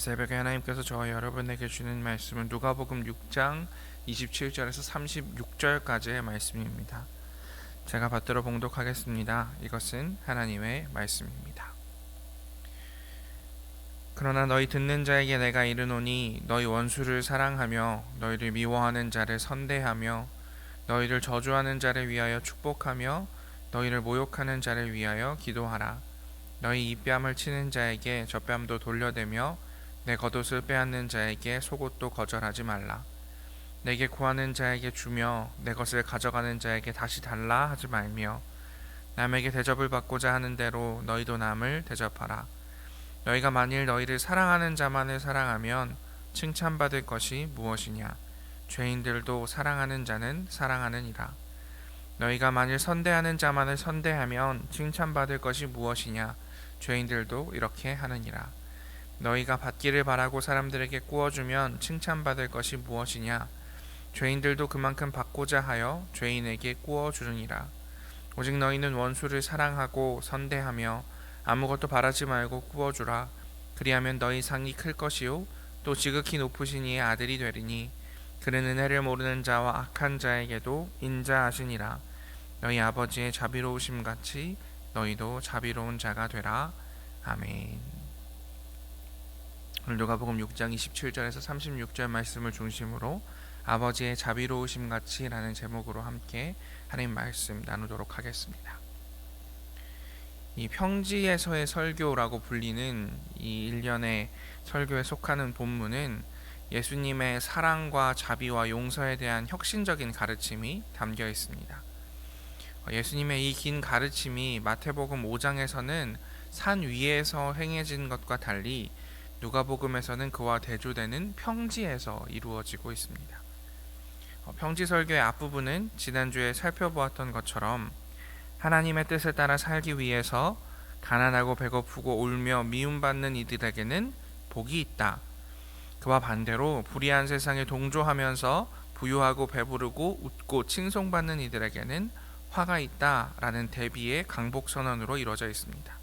새벽에 하나님께서 저와 여러분에게 주는 말씀은 누가복음 6장 27절에서 36절까지의 말씀입니다. 제가 받들어 봉독하겠습니다. 이것은 하나님의 말씀입니다. 그러나 너희 듣는 자에게 내가 이르노니 너희 원수를 사랑하며 너희를 미워하는 자를 선대하며 너희를 저주하는 자를 위하여 축복하며 너희를 모욕하는 자를 위하여 기도하라. 너희 입뺨을 치는 자에게 젖뺨도 돌려대며 내 겉옷을 빼앗는 자에게 속옷도 거절하지 말라. 내게 구하는 자에게 주며 내 것을 가져가는 자에게 다시 달라 하지 말며 남에게 대접을 받고자 하는 대로 너희도 남을 대접하라. 너희가 만일 너희를 사랑하는 자만을 사랑하면 칭찬받을 것이 무엇이냐? 죄인들도 사랑하는 자는 사랑하느니라. 너희가 만일 선대하는 자만을 선대하면 칭찬받을 것이 무엇이냐? 죄인들도 이렇게 하느니라. 너희가 받기를 바라고 사람들에게 구워주면 칭찬받을 것이 무엇이냐? 죄인들도 그만큼 받고자 하여 죄인에게 구워주느니라. 오직 너희는 원수를 사랑하고 선대하며 아무것도 바라지 말고 구워주라. 그리하면 너희 상이 클 것이요 또 지극히 높으신 이의 아들이 되리니 그는 은혜를 모르는 자와 악한 자에게도 인자하시니라. 너희 아버지의 자비로우심 같이 너희도 자비로운 자가 되라. 아멘. 오늘 누가복음 6장 27절에서 36절 말씀을 중심으로 아버지의 자비로우심 같이 라는 제목으로 함께 하나님 말씀 나누도록 하겠습니다. 이 평지에서의 설교라고 불리는 이 일련의 설교에 속하는 본문은 예수님의 사랑과 자비와 용서에 대한 혁신적인 가르침이 담겨 있습니다. 예수님의 이 긴 가르침이 마태복음 5장에서는 산 위에서 행해진 것과 달리 누가복음에서는 그와 대조되는 평지에서 이루어지고 있습니다. 평지 설교의 앞부분은 지난주에 살펴보았던 것처럼 하나님의 뜻을 따라 살기 위해서 가난하고 배고프고 울며 미움받는 이들에게는 복이 있다. 그와 반대로 불의한 세상에 동조하면서 부유하고 배부르고 웃고 칭송받는 이들에게는 화가 있다라는 대비의 강복 선언으로 이루어져 있습니다.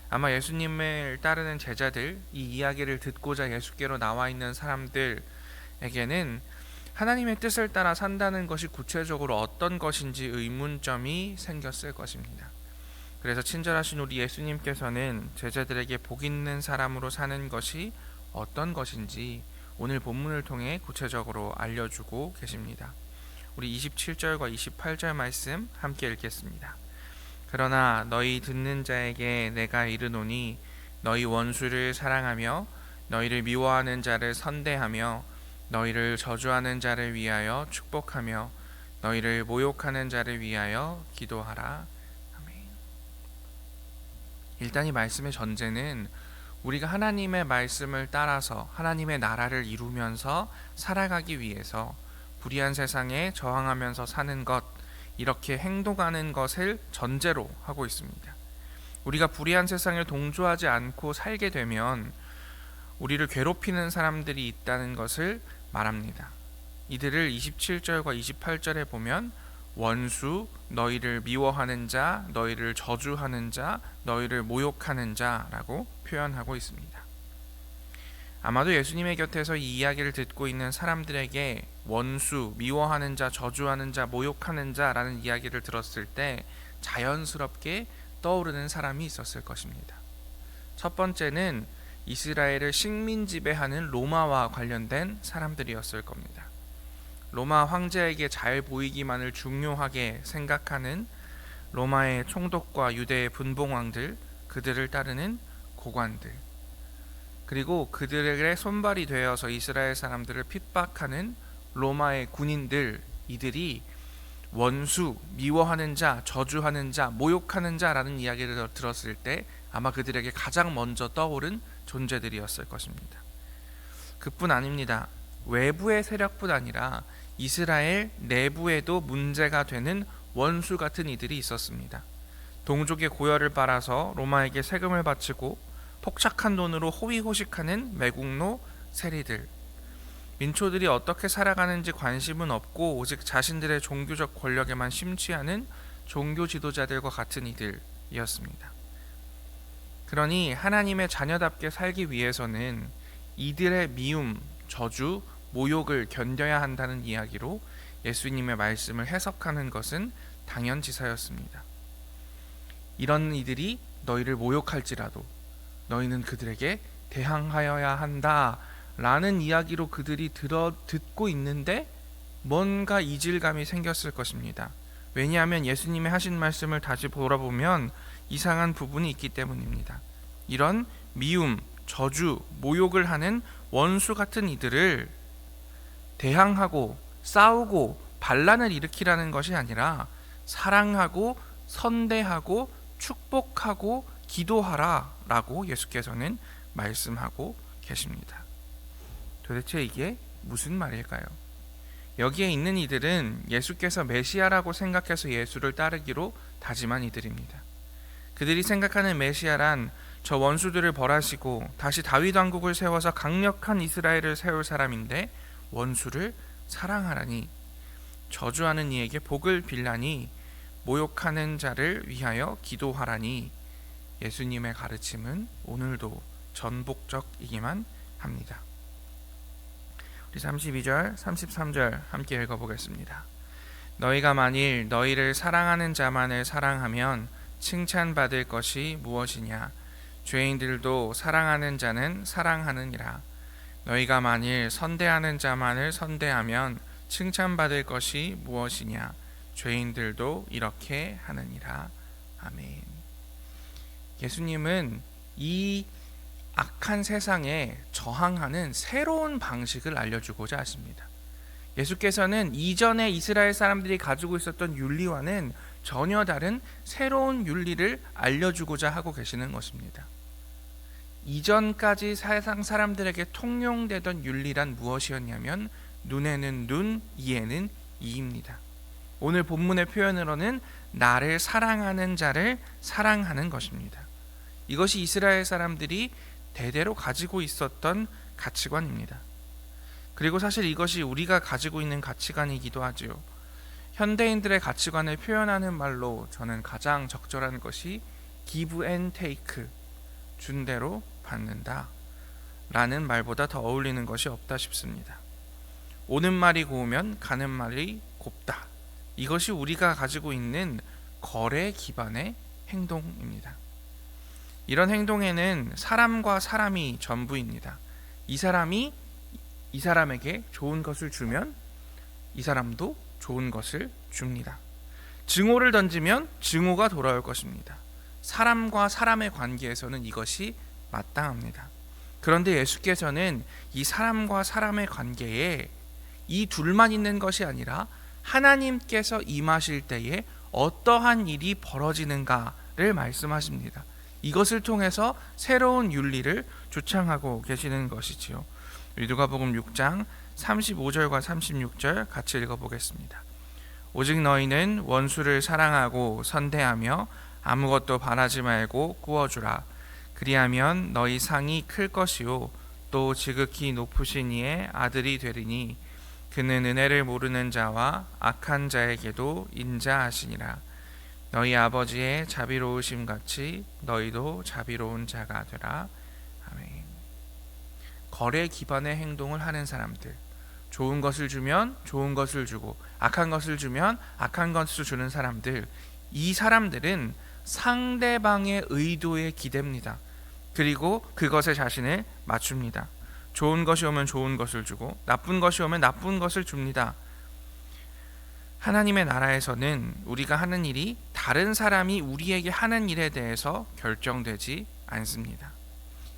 아마 예수님을 따르는 제자들, 이 이야기를 듣고자 예수께로 나와 있는 사람들에게는 하나님의 뜻을 따라 산다는 것이 구체적으로 어떤 것인지 의문점이 생겼을 것입니다. 그래서 친절하신 우리 예수님께서는 제자들에게 복 있는 사람으로 사는 것이 어떤 것인지 오늘 본문을 통해 구체적으로 알려주고 계십니다. 우리 27절과 28절 말씀 함께 읽겠습니다. 그러나 너희 듣는 자에게 내가 이르노니 너희 원수를 사랑하며 너희를 미워하는 자를 선대하며 너희를 저주하는 자를 위하여 축복하며 너희를 모욕하는 자를 위하여 기도하라. 아멘. 일단 이 말씀의 전제는 우리가 하나님의 말씀을 따라서 하나님의 나라를 이루면서 살아가기 위해서 불의한 세상에 저항하면서 사는 것, 이렇게 행동하는 것을 전제로 하고 있습니다. 우리가 불의한 세상에 동조하지 않고 살게 되면 우리를 괴롭히는 사람들이 있다는 것을 말합니다. 이들을 27절과 28절에 보면 원수, 너희를 미워하는 자, 너희를 저주하는 자, 너희를 모욕하는 자라고 표현하고 있습니다. 아마도 예수님의 곁에서 이 이야기를 듣고 있는 사람들에게 원수, 미워하는 자, 저주하는 자, 모욕하는 자라는 이야기를 들었을 때 자연스럽게 떠오르는 사람이 있었을 것입니다. 첫 번째는 이스라엘을 식민 지배하는 로마와 관련된 사람들이었을 겁니다. 로마 황제에게 잘 보이기만을 중요하게 생각하는 로마의 총독과 유대의 분봉왕들, 그들을 따르는 고관들, 그리고 그들에게 손발이 되어서 이스라엘 사람들을 핍박하는 로마의 군인들, 이들이 원수, 미워하는 자, 저주하는 자, 모욕하는 자라는 이야기를 들었을 때 아마 그들에게 가장 먼저 떠오른 존재들이었을 것입니다. 그뿐 아닙니다. 외부의 세력뿐 아니라 이스라엘 내부에도 문제가 되는 원수 같은 이들이 있었습니다. 동족의 고열을 빨아서 로마에게 세금을 바치고 폭착한 돈으로 호의호식하는 매국노 세리들, 민초들이 어떻게 살아가는지 관심은 없고 오직 자신들의 종교적 권력에만 심취하는 종교 지도자들과 같은 이들이었습니다. 그러니 하나님의 자녀답게 살기 위해서는 이들의 미움, 저주, 모욕을 견뎌야 한다는 이야기로 예수님의 말씀을 해석하는 것은 당연지사였습니다. 이런 이들이 너희를 모욕할지라도 너희는 그들에게 대항하여야 한다 라는 이야기로 그들이 듣고 있는데 뭔가 이질감이 생겼을 것입니다. 왜냐하면 예수님의 하신 말씀을 다시 돌아보면 이상한 부분이 있기 때문입니다. 이런 미움, 저주, 모욕을 하는 원수 같은 이들을 대항하고 싸우고 반란을 일으키라는 것이 아니라 사랑하고 선대하고 축복하고 기도하라 라고 예수께서는 말씀하고 계십니다. 도대체 이게 무슨 말일까요? 여기에 있는 이들은 예수께서 메시아라고 생각해서 예수를 따르기로 다짐한 이들입니다. 그들이 생각하는 메시아란 저 원수들을 벌하시고 다시 다윗 왕국을 세워서 강력한 이스라엘을 세울 사람인데 원수를 사랑하라니, 저주하는 이에게 복을 빌라니, 모욕하는 자를 위하여 기도하라니, 예수님의 가르침은 오늘도 전복적이기만 합니다. 우리 32절, 33절 함께 읽어보겠습니다. 너희가 만일 너희를 사랑하는 자만을 사랑하면 칭찬받을 것이 무엇이냐? 죄인들도 사랑하는 자는 사랑하느니라. 너희가 만일 선대하는 자만을 선대하면 칭찬받을 것이 무엇이냐? 죄인들도 이렇게 하느니라. 아멘. 예수님은 이 악한 세상에 저항하는 새로운 방식을 알려주고자 하십니다. 예수께서는 이전에 이스라엘 사람들이 가지고 있었던 윤리와는 전혀 다른 새로운 윤리를 알려주고자 하고 계시는 것입니다. 이전까지 세상 사람들에게 통용되던 윤리란 무엇이었냐면 눈에는 눈, 이에는 이입니다. 오늘 본문의 표현으로는 나를 사랑하는 자를 사랑하는 것입니다. 이것이 이스라엘 사람들이 대대로 가지고 있었던 가치관입니다. 그리고 사실 이것이 우리가 가지고 있는 가치관이기도 하지요. 현대인들의 가치관을 표현하는 말로 저는 가장 적절한 것이 give and take, 준 대로 받는다 라는 말보다 더 어울리는 것이 없다 싶습니다. 오는 말이 고우면 가는 말이 곱다. 이것이 우리가 가지고 있는 거래 기반의 행동입니다. 이런 행동에는 사람과 사람이 전부입니다. 이 사람이 이 사람에게 좋은 것을 주면 이 사람도 좋은 것을 줍니다. 증오를 던지면 증오가 돌아올 것입니다. 사람과 사람의 관계에서는 이것이 마땅합니다. 그런데 예수께서는 이 사람과 사람의 관계에 이 둘만 있는 것이 아니라 하나님께서 임하실 때에 어떠한 일이 벌어지는가를 말씀하십니다. 이것을 통해서 새로운 윤리를 주창하고 계시는 것이지요. 누가복음 6장 35절과 36절 같이 읽어보겠습니다. 오직 너희는 원수를 사랑하고 선대하며 아무것도 바라지 말고 구워주라. 그리하면 너희 상이 클 것이요 또 지극히 높으신 이의 아들이 되리니 그는 은혜를 모르는 자와 악한 자에게도 인자하시니라. 너희 아버지의 자비로우심 같이 너희도 자비로운 자가 되라. 아멘. 거래 기반의 행동을 하는 사람들, 좋은 것을 주면 좋은 것을 주고 악한 것을 주면 악한 것을 주는 사람들, 이 사람들은 상대방의 의도에 기댑니다. 그리고 그것에 자신을 맞춥니다. 좋은 것이 오면 좋은 것을 주고 나쁜 것이 오면 나쁜 것을 줍니다. 하나님의 나라에서는 우리가 하는 일이 다른 사람이 우리에게 하는 일에 대해서 결정되지 않습니다.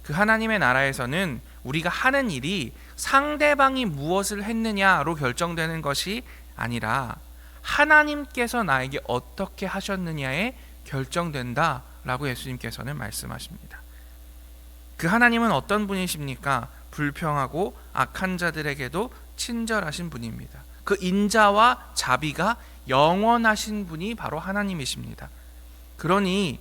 그 하나님의 나라에서는 우리가 하는 일이 상대방이 무엇을 했느냐로 결정되는 것이 아니라 하나님께서 나에게 어떻게 하셨느냐에 결정된다라고 예수님께서는 말씀하십니다. 그 하나님은 어떤 분이십니까? 불평하고 악한 자들에게도 친절하신 분입니다. 그 인자와 자비가 영원하신 분이 바로 하나님이십니다. 그러니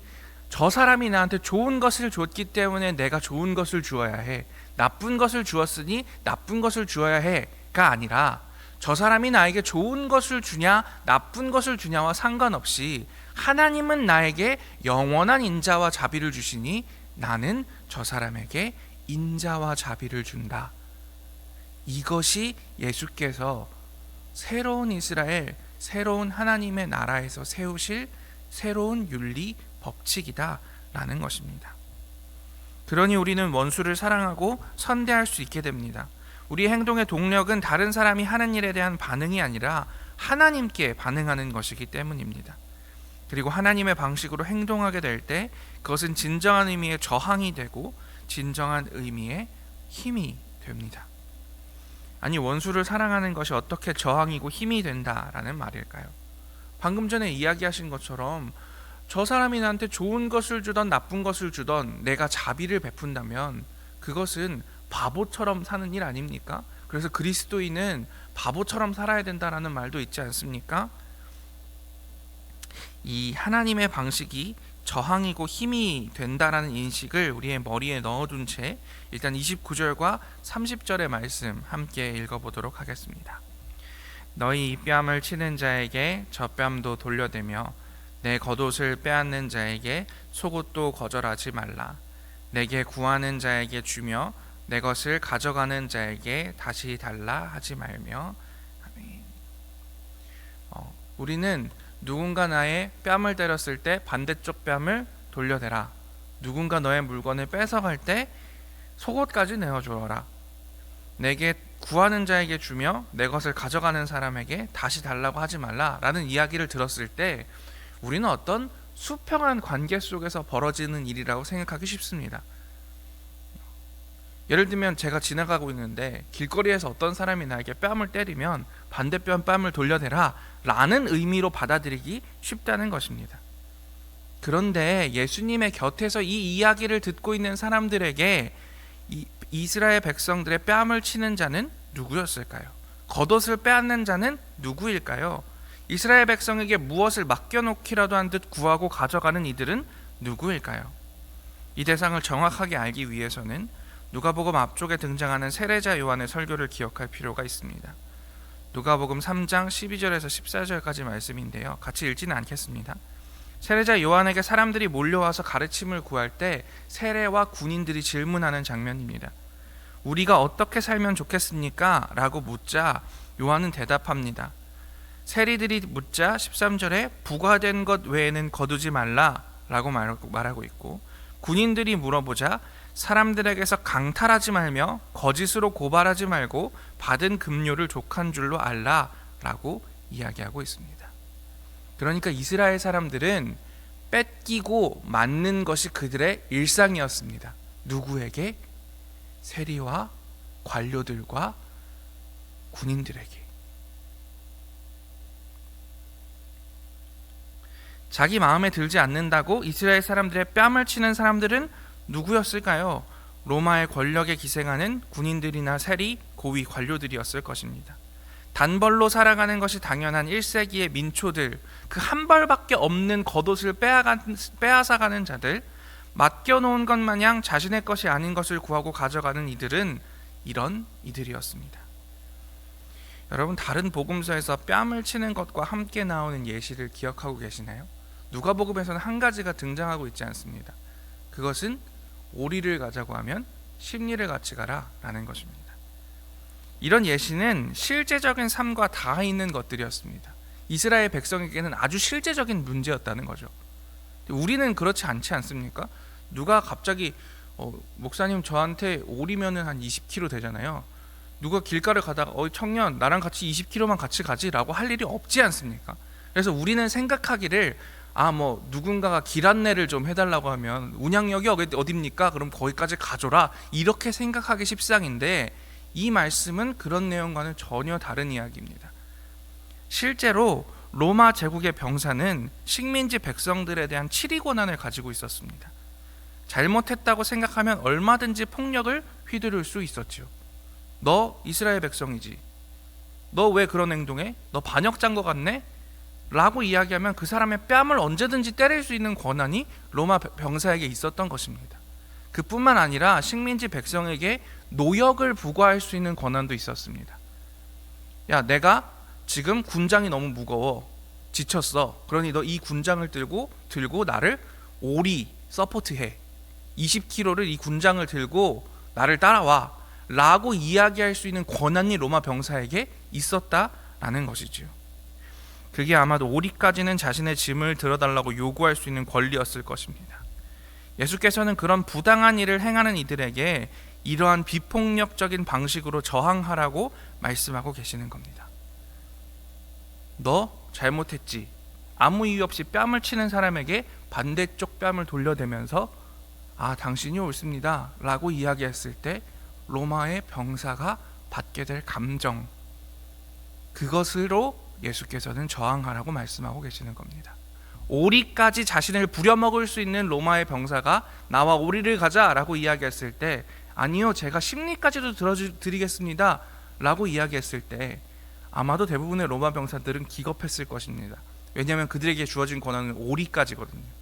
저 사람이 나한테 좋은 것을 줬기 때문에 내가 좋은 것을 주어야 해, 나쁜 것을 주었으니 나쁜 것을 주어야 해가 아니라 저 사람이 나에게 좋은 것을 주냐 나쁜 것을 주냐와 상관없이 하나님은 나에게 영원한 인자와 자비를 주시니 나는 저 사람에게 인자와 자비를 준다. 이것이 예수께서 새로운 이스라엘, 새로운 하나님의 나라에서 세우실 새로운 윤리 법칙이다 라는 것입니다. 그러니 우리는 원수를 사랑하고 선대할 수 있게 됩니다. 우리의 행동의 동력은 다른 사람이 하는 일에 대한 반응이 아니라 하나님께 반응하는 것이기 때문입니다. 그리고 하나님의 방식으로 행동하게 될 때 그것은 진정한 의미의 저항이 되고 진정한 의미의 힘이 됩니다. 아니, 원수를 사랑하는 것이 어떻게 저항이고 힘이 된다라는 말일까요? 방금 전에 이야기하신 것처럼 저 사람이 나한테 좋은 것을 주던 나쁜 것을 주던 내가 자비를 베푼다면 그것은 바보처럼 사는 일 아닙니까? 그래서 그리스도인은 바보처럼 살아야 된다라는 말도 있지 않습니까? 이 하나님의 방식이 저항이고 힘이 된다라는 인식을 우리의 머리에 넣어둔 채 일단 29절과 30절의 말씀 함께 읽어보도록 하겠습니다. 너희 이 뺨을 치는 자에게 저 뺨도 돌려대며 내 겉옷을 빼앗는 자에게 속옷도 거절하지 말라. 내게 구하는 자에게 주며 내 것을 가져가는 자에게 다시 달라 하지 말며. 아멘. 우리는 누군가 나의 뺨을 때렸을 때 반대쪽 뺨을 돌려대라. 누군가 너의 물건을 뺏어갈 때 속옷까지 내어주어라. 내게 구하는 자에게 주며 내 것을 가져가는 사람에게 다시 달라고 하지 말라 라는 이야기를 들었을 때 우리는 어떤 수평한 관계 속에서 벌어지는 일이라고 생각하기 쉽습니다. 예를 들면 제가 지나가고 있는데 길거리에서 어떤 사람이 나에게 뺨을 때리면 반대편 뺨을 돌려대라 라는 의미로 받아들이기 쉽다는 것입니다. 그런데 예수님의 곁에서 이 이야기를 듣고 있는 사람들에게 이스라엘 백성들의 뺨을 치는 자는 누구였을까요? 겉옷을 빼앗는 자는 누구일까요? 이스라엘 백성에게 무엇을 맡겨놓기라도 한 듯 구하고 가져가는 이들은 누구일까요? 이 대상을 정확하게 알기 위해서는 누가복음 앞쪽에 등장하는 세례자 요한의 설교를 기억할 필요가 있습니다. 누가복음 3장 12절에서 14절까지 말씀인데요. 같이 읽지는 않겠습니다. 세례자 요한에게 사람들이 몰려와서 가르침을 구할 때 세례와 군인들이 질문하는 장면입니다. 우리가 어떻게 살면 좋겠습니까? 라고 묻자 요한은 대답합니다. 세리들이 묻자 13절에 부과된 것 외에는 거두지 말라 라고 말하고 있고, 군인들이 물어보자 사람들에게서 강탈하지 말며 거짓으로 고발하지 말고 받은 급료를 족한 줄로 알라 라고 이야기하고 있습니다. 그러니까 이스라엘 사람들은 뺏기고 맞는 것이 그들의 일상이었습니다. 누구에게? 세리와 관료들과 군인들에게. 자기 마음에 들지 않는다고 이스라엘 사람들의 뺨을 치는 사람들은 누구였을까요? 로마의 권력에 기생하는 군인들이나 세리, 고위 관료들이었을 것입니다. 단벌로 살아가는 것이 당연한 1세기의 민초들, 그 한 벌밖에 없는 겉옷을 빼앗아가는 자들, 맡겨놓은 것 마냥 자신의 것이 아닌 것을 구하고 가져가는 이들은 이런 이들이었습니다. 여러분, 다른 복음서에서 뺨을 치는 것과 함께 나오는 예시를 기억하고 계시나요? 누가복음에서는 한 가지가 등장하고 있지 않습니다. 그것은 오리를 가자고 하면 십리를 같이 가라 라는 것입니다. 이런 예시는 실제적인 삶과 닿아 있는 것들이었습니다. 이스라엘 백성에게는 아주 실제적인 문제였다는 거죠. 우리는 그렇지 않지 않습니까? 누가 갑자기 목사님 저한테 오리면은 한 20kg 되잖아요. 누가 길가를 가다가 청년 나랑 같이 20kg만 같이 가지 라고 할 일이 없지 않습니까? 그래서 우리는 생각하기를 누군가가 길 안내를 좀 해달라고 하면 운양역이 어딥니까? 그럼 거기까지 가줘라 이렇게 생각하기 십상인데, 이 말씀은 그런 내용과는 전혀 다른 이야기입니다. 실제로 로마 제국의 병사는 식민지 백성들에 대한 치리 권한을 가지고 있었습니다. 잘못했다고 생각하면 얼마든지 폭력을 휘두를 수 있었죠. 너 이스라엘 백성이지, 너 왜 그런 행동해? 너 반역자인 것 같네? 라고 이야기하면 그 사람의 뺨을 언제든지 때릴 수 있는 권한이 로마 병사에게 있었던 것입니다. 그뿐만 아니라 식민지 백성에게 노역을 부과할 수 있는 권한도 있었습니다. 야, 내가 지금 군장이 너무 무거워, 지쳤어. 그러니 너 이 군장을 들고 나를 오리 서포트해. 20kg를 이 군장을 들고 나를 따라와 라고 이야기할 수 있는 권한이 로마 병사에게 있었다라는 것이지요. 그게 아마도 오리까지는 자신의 짐을 들어달라고 요구할 수 있는 권리였을 것입니다. 예수께서는 그런 부당한 일을 행하는 이들에게 이러한 비폭력적인 방식으로 저항하라고 말씀하고 계시는 겁니다. 너 잘못했지. 아무 이유 없이 뺨을 치는 사람에게 반대쪽 뺨을 돌려대면서 당신이 옳습니다 라고 이야기했을 때 로마의 병사가 받게 될 감정, 그것으로 예수께서는 저항하라고 말씀하고 계시는 겁니다. 오리까지 자신을 부려먹을 수 있는 로마의 병사가 나와 오리를 가자라고 이야기했을 때 아니요, 제가 심리까지도 들어드리겠습니다 라고 이야기했을 때 아마도 대부분의 로마 병사들은 기겁했을 것입니다. 왜냐하면 그들에게 주어진 권한은 오리까지거든요.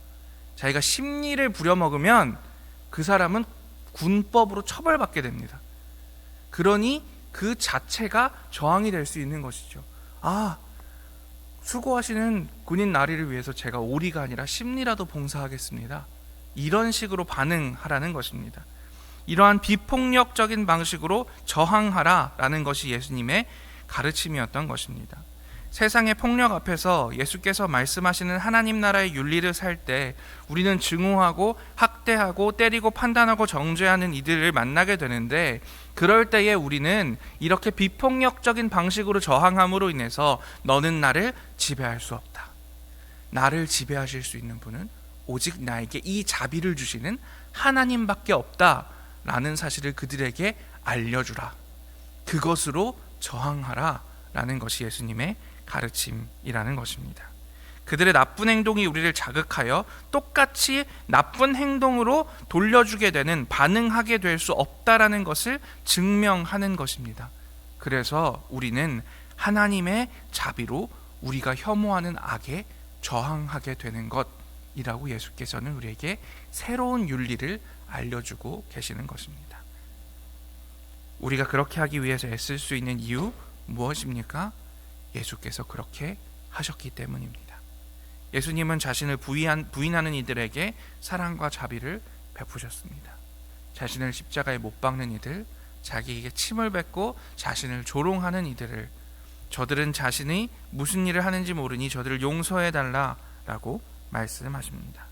자기가 심리를 부려먹으면 그 사람은 군법으로 처벌받게 됩니다. 그러니 그 자체가 저항이 될 수 있는 것이죠. 수고하시는 군인 나리를 위해서 제가 오리가 아니라 심리라도 봉사하겠습니다. 이런 식으로 반응하라는 것입니다. 이러한 비폭력적인 방식으로 저항하라라는 것이 예수님의 가르침이었던 것입니다. 세상의 폭력 앞에서 예수께서 말씀하시는 하나님 나라의 윤리를 살 때 우리는 증오하고 학대하고 때리고 판단하고 정죄하는 이들을 만나게 되는데, 그럴 때에 우리는 이렇게 비폭력적인 방식으로 저항함으로 인해서 너는 나를 지배할 수 없다. 나를 지배하실 수 있는 분은 오직 나에게 이 자비를 주시는 하나님밖에 없다라는 사실을 그들에게 알려주라. 그것으로 저항하라 라는 것이 예수님의 가르침이라는 것입니다. 그들의 나쁜 행동이 우리를 자극하여 똑같이 나쁜 행동으로 돌려주게 되는, 반응하게 될 수 없다라는 것을 증명하는 것입니다. 그래서 우리는 하나님의 자비로 우리가 혐오하는 악에 저항하게 되는 것이라고 예수께서는 우리에게 새로운 윤리를 알려주고 계시는 것입니다. 우리가 그렇게 하기 위해서 애쓸 수 있는 이유 무엇입니까? 예수께서 그렇게 하셨기 때문입니다. 예수님은 자신을 부인하는 이들에게 사랑과 자비를 베푸셨습니다. 자신을 십자가에 못 박는 이들, 자기에게 침을 뱉고 자신을 조롱하는 이들을, 저들은 자신이 무슨 일을 하는지 모르니 저들을 용서해달라라고 말씀하십니다.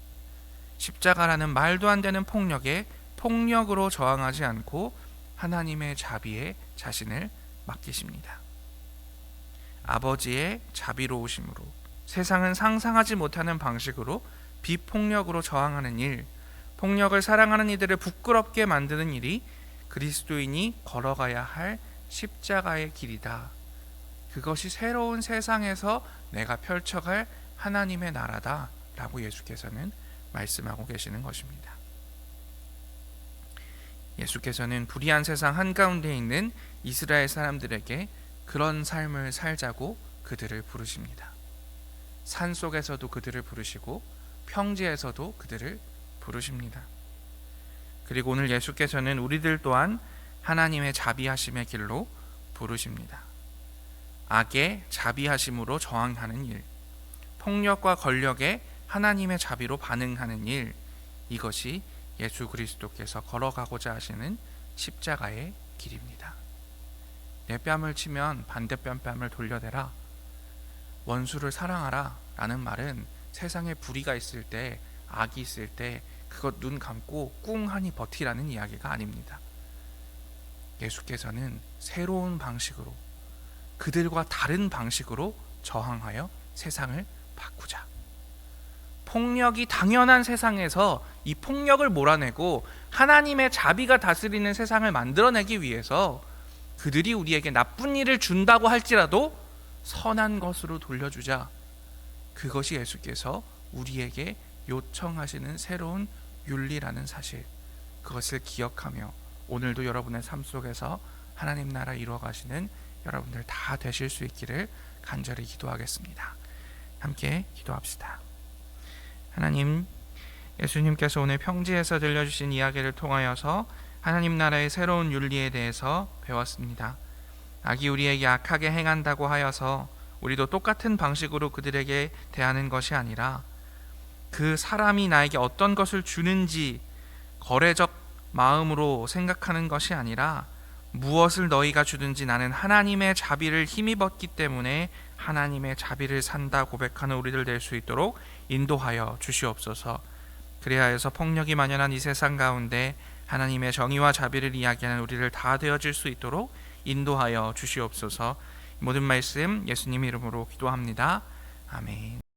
십자가라는 말도 안 되는 폭력에 폭력으로 저항하지 않고 하나님의 자비에 자신을 맡기십니다. 아버지의 자비로우심으로 세상은 상상하지 못하는 방식으로 비폭력으로 저항하는 일, 폭력을 사랑하는 이들을 부끄럽게 만드는 일이 그리스도인이 걸어가야 할 십자가의 길이다. 그것이 새로운 세상에서 내가 펼쳐갈 하나님의 나라다 라고 예수께서는 말씀하고 계시는 것입니다. 예수께서는 불의한 세상 한가운데 있는 이스라엘 사람들에게 그런 삶을 살자고 그들을 부르십니다. 산속에서도 그들을 부르시고 평지에서도 그들을 부르십니다. 그리고 오늘 예수께서는 우리들 또한 하나님의 자비하심의 길로 부르십니다. 악의 자비하심으로 저항하는 일, 폭력과 권력에 하나님의 자비로 반응하는 일, 이것이 예수 그리스도께서 걸어가고자 하시는 십자가의 길입니다. 내 뺨을 치면 반대편 뺨을 돌려대라, 원수를 사랑하라 라는 말은 세상에 불의가 있을 때, 악이 있을 때 그것 눈 감고 꿍하니 버티라는 이야기가 아닙니다. 예수께서는 새로운 방식으로, 그들과 다른 방식으로 저항하여 세상을 바꾸자. 폭력이 당연한 세상에서 이 폭력을 몰아내고 하나님의 자비가 다스리는 세상을 만들어내기 위해서 그들이 우리에게 나쁜 일을 준다고 할지라도 선한 것으로 돌려주자. 그것이 예수께서 우리에게 요청하시는 새로운 윤리라는 사실, 그것을 기억하며 오늘도 여러분의 삶 속에서 하나님 나라 이루어가시는 여러분들 다 되실 수 있기를 간절히 기도하겠습니다. 함께 기도합시다. 하나님, 예수님께서 오늘 평지에서 들려주신 이야기를 통하여서 하나님 나라의 새로운 윤리에 대해서 배웠습니다. 악이 우리에게 악하게 행한다고 하여서 우리도 똑같은 방식으로 그들에게 대하는 것이 아니라 그 사람이 나에게 어떤 것을 주는지, 거래적 마음으로 생각하는 것이 아니라 무엇을 너희가 주든지 나는 하나님의 자비를 힘입었기 때문에 하나님의 자비를 산다 고백하는 우리들 될 수 있도록 인도하여 주시옵소서. 그리하여서 폭력이 만연한 이 세상 가운데 하나님의 정의와 자비를 이야기하는 우리를 다 되어질 수 있도록 인도하여 주시옵소서. 모든 말씀 예수님 이름으로 기도합니다. 아멘.